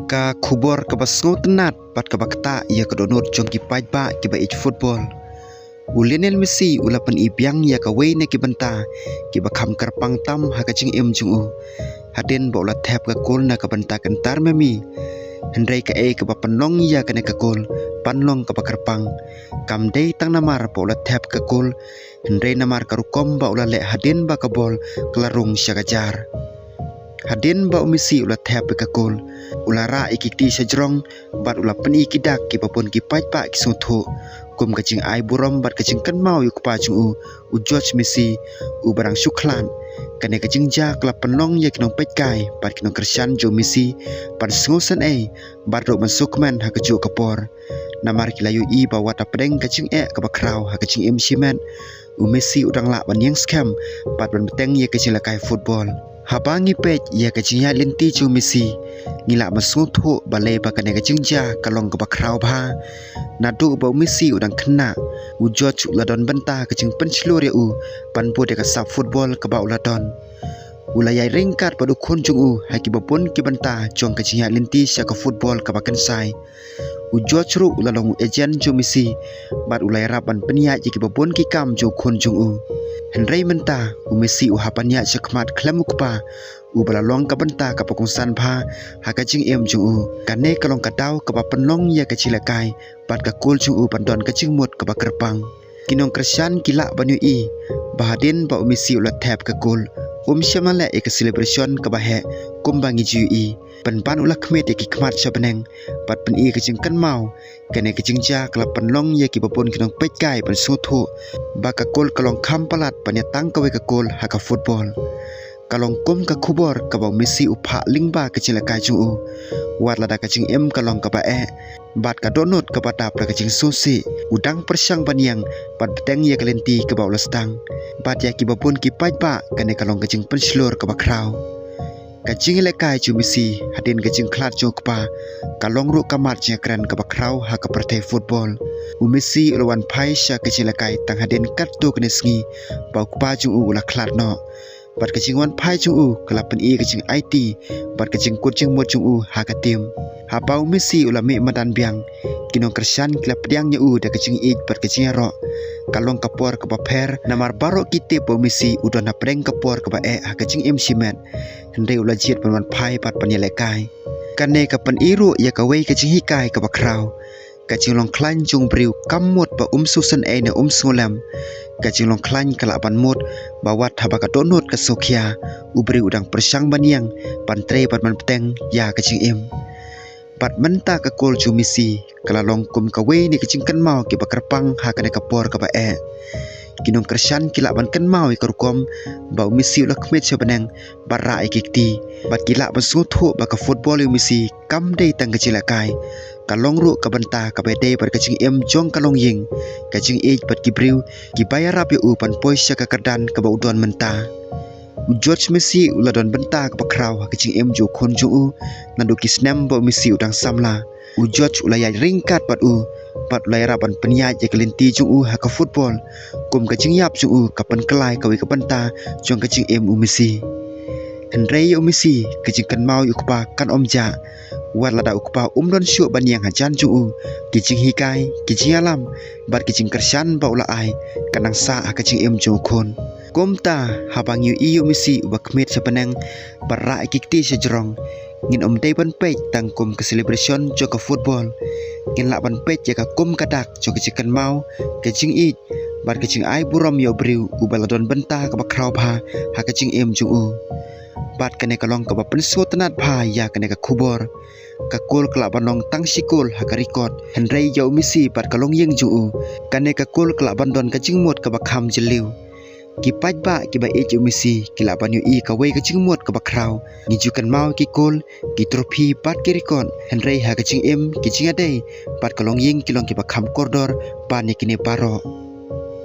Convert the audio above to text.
Ka khubor ka basngo tenat pat ka bakta ia ka donut jong ki pait ba ki ba ich football. Lionel Messi ulapan ibiang ya ka wei ne ki banta ki ba kham karpang tam ha ka jing em jung u. Hadin ba ula thep ka kol na ka banta kan tar memi. Hendrai ka ka ba panong ya ka ne ka kol panlong ka ba karpang. Kam dei tang namar ba ula thep ka kol. Hendrai namar ka rukom ba ula le hadin ba ka bol kelarung sya jar. Hadin ba Messi ula thep ka kol. Ula ra ikiti sajrong bat ula peni kidak ki papun ki pait pa ki sotho kum kacing ai burom bat kacing kan mau yuk pa chung u George Messi u barang suklan kane kacing ja kla penong ya kinong pait kai bat kinong Cristiano jo Messi pat sngosan bat ro masukman ha kaju kapor namar kilayu I ba wata pedeng kacing ka bakrau ha kacing simen u Messi udang la ban yang scam pat ban beteng ya kacing lakai football. Habangi pej ia kacing ya linti ju Messi ngila masuthu balai ba kane kacing ja kalong ka bakrau ba nadu ba Messi udang kena u George uladon benta kacing pencelur ya u panpu de ka sap football ka ba uladon ulayai ringkat padu kun jung u haki babun ki benta jong kacing ya linti sya ka football ka ba sai u George ru ulalong agent ju Messi bat ulai raban penia ki babun ki kam ju kun jung u Henry menta u Messi u hapanya sekmat klamuk pa u balalong ka benta ka pakungsan pha ha ka jing em jung u kane kalong ka daw ka panlong ya ka cilakai pat ka kul jung u pandon ka jing mut ka bakerpang kinong Cristian kila banyu I bahadin ba u Messi ulat thap ka kul syamala ka celebration ka bahe kumbangi ju I pan ulah kmet ki khmat sabeneng pat pen I ka jing kan mau kane ka jing ja kala panlong ya ki babon kinong pet kai pan suthu ba ka kul kalong kham palat panya tang ka we ka kul ha ka football kalong kum ka khubor ka ba Messi upha lingba ka cilakai ju u wat lada ka jing em kalong ka ba bat ka donut ka patap ka jing susi udang persang baniang pat beteng ya kalenti ka ba ulastang bat ya ki babon ki pait ba kane kalong ka jing penslur ka ba krau ka jing lekai ju Messi hadin ka jing klat jo pa kalong ru kamat ja kran ka ba krau ha ka pertai football u Messi ulawan pai sya ka cilakai tang hadin kat tu kene sngi ba pa ju u ula klat no bat ka jing wan pai ju u kalapan I ka jing IT bat ka jing kut jing mo ju u ha ka tim ha pau Messi ula me madan biang kinong Cristian klap diang nya u da ka jing ik bat ka jing ro kalong kapor ka ba pher namar baro kite po Messi udon na preng kapor ka ba ha ka jing simen hendai ula jit pan pai pat pan lekai kane ka pan iru ya ka wei ka jing hikai ka ba krau ka jing long klan jung briu kamut ba susan ne sngolam ka jing long klan kala pan mut ba wat haba ka donut ka sokia ubri udang persang baniang pan tre pat man peteng ya ka jing em pat menta ka kol ju Messi kala long kum ka wei ni ka jing kan mau ki ba karpang ha ka ne ka por ka ba kinong Cristian kila ban kan mau ka rukom ba Messi ula kmet sabenang bara ikikti bat kila ban suthu ba ka football Messi kam dei tang ka cilakai kalong ru ka banta ka bede par ka jing em jong kalong ying ka jing age pat ki briu ki bayar rap yu pan poisya ka kardan ka ba udon menta George Messi uladon benta ka bakrau ka jing em ju khon ju u nandu ki snam ba Messi udang samla u George ulaya ringkat pat ulaya raban penya je kelinti ju u ha ka football kum ka jing yap ju u ka pan kelai ka we ka banta jong ka jing em u Messi Henry u Messi ka jing kan mau yu ka kan omja wat lada ukpa don syuk ban yang hajan ju u ki jing hikai ki jing alam bar ki jing Cristian ba ula ai kanang sa ka jing em ju khon komta habang yu I Messi ba kmet sabenang bara ikikti sejrong ngin dei ban pej tang kum ke celebration jo ka football ngin la ban pej ja ka kum kadak jo ka jikan mau ka jing I bar ka jing ai burom yo briu u baladon benta ka bakrau ba ha ka jing em ju u bat kane kalong ka ba pensu tenat ba ya kane ka khubor ka kul kala banong tang sikul ha ka record Henry yo Messi bat kalong yeng ju u kane ka kul kala bandon ka jing mot ka ba kham jeliu ki pait ba ki ba ju Messi kila banyu I ka wei ka jing mot ka ba krau ngijukan mau ki kul ki trophy bat ki record Henry ha ka jing em ki jing adei bat kalong yeng kilong ki ba kham kordor ban ni kine paro